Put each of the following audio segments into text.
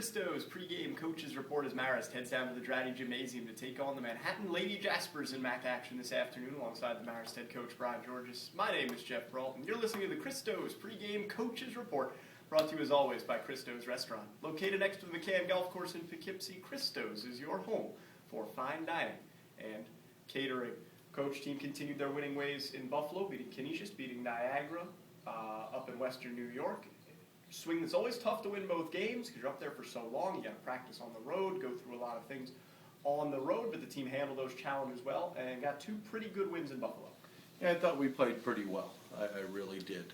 Christo's pregame coaches report as Marist heads down to the Draddy Gymnasium to take on the Manhattan Lady Jaspers in MAC action this afternoon alongside the Marist head coach Brian Giorgis. My name is Geoff Brault, and you're listening to the Christo's pregame coaches report, brought to you as always by Christo's Restaurant. Located next to the McCann Golf Course in Poughkeepsie, Christo's is your home for fine dining and catering. Coach team continued their winning ways in Buffalo, beating Canisius, beating Niagara up in Western New York. Swing that's always tough to win both games because you're up there for so long. You got to practice on the road, go through a lot of things on the road, but the team handled those challenges well and got two pretty good wins in Buffalo. Yeah, I thought we played pretty well. I really did.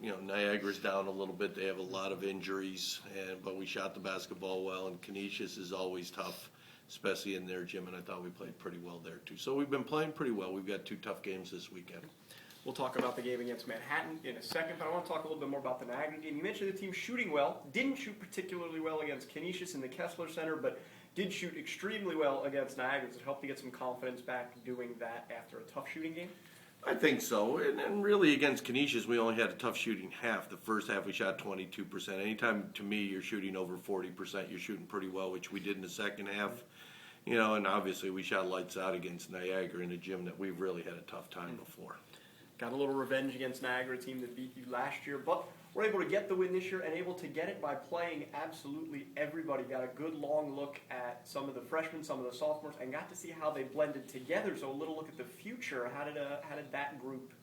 Niagara's down a little bit. They have a lot of injuries, but we shot the basketball well, and Canisius is always tough, especially in their gym, and I thought we played pretty well there too. So we've been playing pretty well. We've got two tough games this weekend. We'll talk about the game against Manhattan in a second, but I want to talk a little bit more about the Niagara game. You mentioned the team shooting well. Didn't shoot particularly well against Canisius in the Kessler Center, but did shoot extremely well against Niagara. Does it help to get some confidence back doing that after a tough shooting game? I think so. And really against Canisius, we only had a tough shooting half. The first half we shot 22%. Anytime, to me, you're shooting over 40%, you're shooting pretty well, which we did in the second half. And obviously we shot lights out against Niagara in a gym that we've really had a tough time before. Got a little revenge against Niagara, a team that beat you last year, but we're able to get the win this year and able to get it by playing absolutely everybody. Got a good long look at some of the freshmen, some of the sophomores, and got to see how they blended together. So a little look at the future. How did that group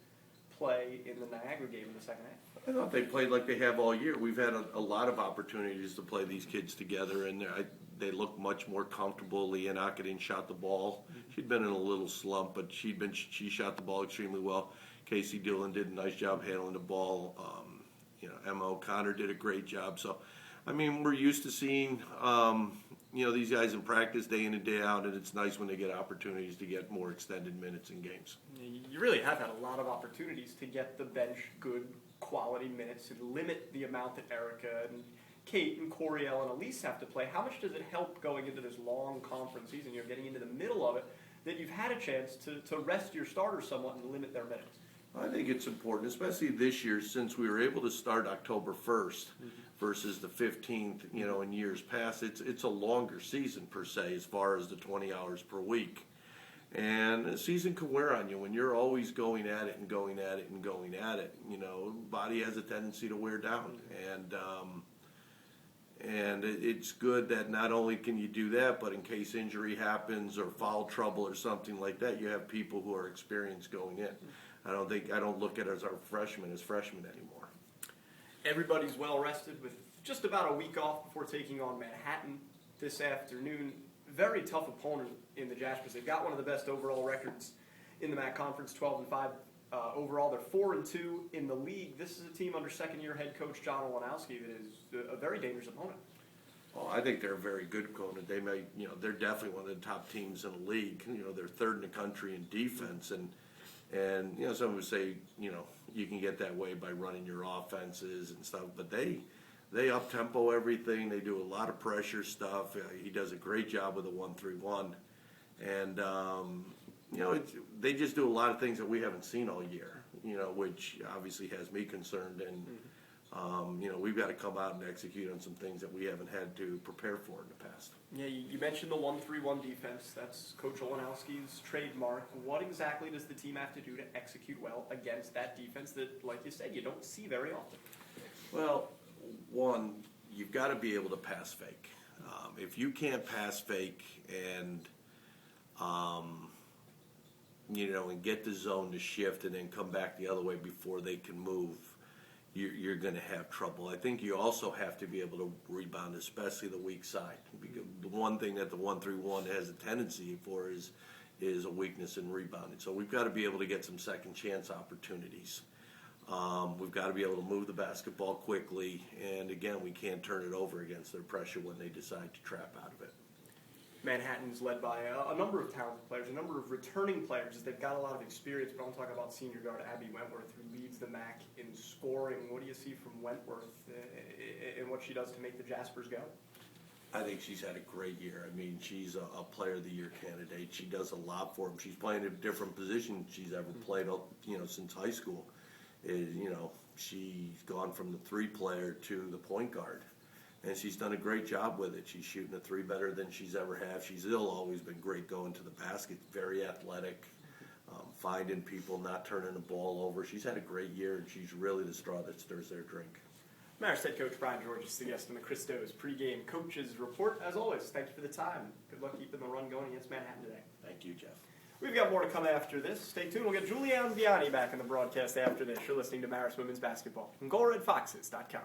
play in the Niagara game in the second half? I thought they played like they have all year. We've had a lot of opportunities to play these kids together, and they look much more comfortable. Leah Nakadin shot the ball. She'd been in a little slump, but she shot the ball extremely well. Casey Dillon did a nice job handling the ball. Emma O'Connor did a great job. So, we're used to seeing, these guys in practice day in and day out, and it's nice when they get opportunities to get more extended minutes in games. You really have had a lot of opportunities to get the bench good quality minutes and limit the amount that Erica and Kate and Coriel and Elise have to play. How much does it help going into this long conference season? You're getting into the middle of it, that you've had a chance to rest your starters somewhat and limit their minutes. I think it's important, especially this year, since we were able to start October 1st versus the 15th, in years past. It's a longer season, per se, as far as the 20 hours per week. And a season can wear on you when you're always going at it and going at it and going at it. Body has a tendency to wear down. And it's good that not only can you do that, but in case injury happens or foul trouble or something like that, you have people who are experienced going in. I don't look at it as our freshmen anymore. Everybody's well rested with just about a week off before taking on Manhattan this afternoon. Very tough opponent in the Jaspers. They've got one of the best overall records in the MAC Conference, 12-5 overall. They're 4-2 in the league. This is a team under second-year head coach John Olenowski that is a very dangerous opponent. Well, I think they're a very good opponent. They're definitely one of the top teams in the league. They're third in the country in defense, and some would say, you can get that way by running your offenses and stuff, but they up-tempo everything. They do a lot of pressure stuff. He does a great job with the 1-3-1. And, they just do a lot of things that we haven't seen all year, which obviously has me concerned. And, we've got to come out and execute on some things that we haven't had to prepare for in the past. Yeah, you mentioned the 1-3-1 defense. That's Coach Olenowski's trademark. What exactly does the team have to do to execute well against that defense that, like you said, you don't see very often? Well, one, you've got to be able to pass fake. If you can't pass fake and get the zone to shift and then come back the other way before they can move, you're going to have trouble. I think you also have to be able to rebound, especially the weak side. Because the one thing that the 1-3-1 has a tendency for is a weakness in rebounding. So we've got to be able to get some second chance opportunities. We've got to be able to move the basketball quickly, and again, we can't turn it over against their pressure when they decide to trap out of it. Manhattan's led by a number of talented players, a number of returning players. They've got a lot of experience, but I want to talk about senior guard Abby Wentworth, who leads the MAC in scoring. What do you see from Wentworth and what she does to make the Jaspers go? I think she's had a great year. She's a Player of the Year candidate. She does a lot for them. She's playing a different position she's ever played, since high school. She's gone from the 3 player to the point guard. and she's done a great job with it. She's shooting a three better than she's ever had. She's still always been great going to the basket, very athletic, finding people, not turning the ball over. She's had a great year, and she's really the straw that stirs their drink. Marist head coach Brian Giorgis, the guest on the Christos pregame coaches report. As always, thank you for the time. Good luck keeping the run going against Manhattan today. Thank you, Geoff. We've got more to come after this. Stay tuned. We'll get Julianne Vianney back in the broadcast after this. You're listening to Marist Women's Basketball from GoRedFoxes.com.